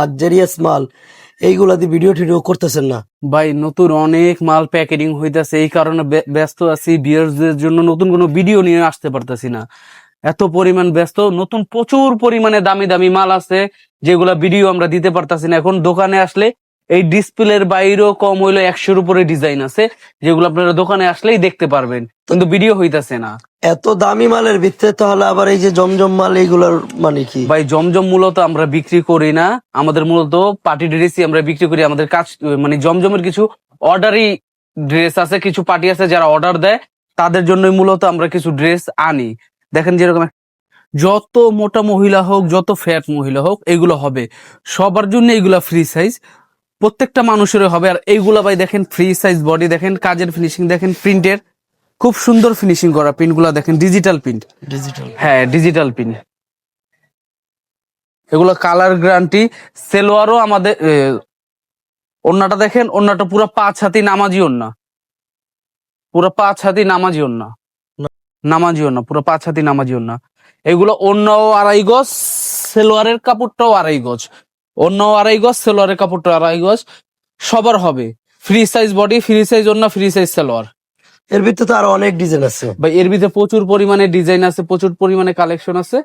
Luxurious মাল এইগুলা দিয়ে ভিডিও টিডিও করতেছেন না? ভাই নতুন অনেক মাল প্যাকেটিং হইতাছে, এই কারণে ব্যস্ত আছি। ভিউয়ারদের জন্য নতুন কোনো ভিডিও নিয়ে আসতে পারতেছি না, এত পরিমাণ ব্যস্ত। নতুন প্রচুর পরিমাণে দামি দামি মাল আছে যেগুলা ভিডিও আমরা দিতে পারতাছি না। এখন দোকানে আসলে এই ডিসপ্লের বাইরেও কম হইলো 100-এর উপরে ডিজাইন আছে, যেগুলো আপনারা দোকানে আসলেই দেখতে পারবেন, কিন্তু ভিডিও হইতাছে না। এত দামি মালের ভিতরে তাহলে আবার এই যে জমজম মাল এইগুলার মানে কি? ভাই জমজম মূলত আমরা বিক্রি করি না, আমাদের মূলত পার্টি ড্রেসই আমরা বিক্রি করি। আমাদের কাজ মানে জমজমের কিছু অর্ডারই ড্রেস আছে, কিছু পার্টি আছে যারা অর্ডার দেয়, তাদের জন্যই মূলত আমরা কিছু ড্রেস আনি। দেখেন যেরকম যত মোটা মহিলা হোক, যত ফ্যাট মহিলা হোক, এগুলো হবে সবার জন্য। এগুলা ফ্রি সাইজ, প্রত্যেকটা মানুষের হবে। আর এইগুলা ভাই দেখেন ফ্রি সাইজ বডি, দেখেন কাজের ফিনিশিং, দেখেন প্রিন্টের খুব সুন্দর ফিনিশিং করা প্রিন্ট গুলা দেখেন, ডিজিটাল প্রিন্ট। ডিজিটাল? হ্যাঁ, ডিজিটাল প্রিন্ট। এগুলো কালার গ্যারান্টি। সেলোয়ারও আমাদের ওন্নাটা দেখেন, ওন্নাটা পুরো 5 হাতি নামাজি ওন্না, পুরো 5 হাতি নামাজি ওন্না, নামাজি ওন্না, পুরো 5 হাতি নামাজি ওন্না। এগুলো ওন্নাও 2.5 গজ, সেলোয়ারের কাপড়টাও 2.5 গজ, ওন্নাও 2.5 গজ, সেলোয়ারের কাপড়টা 2.5 গজ, সবার হবে। Free size body, free size ওন্না, ফ্রি সাইজ সেলোয়ার। এর ভিতরে তো আরো অনেক ডিজাইন আছে ভাই এর ভিতরে প্রচুর পরিমাণে ডিজাইন আছে, প্রচুর পরিমাণে কালেকশন আছে।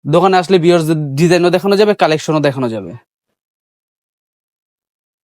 দোকানে আসলে ভিউয়ার্স ডিজাইনও দেখানো যাবে, কালেকশনও দেখানো যাবে।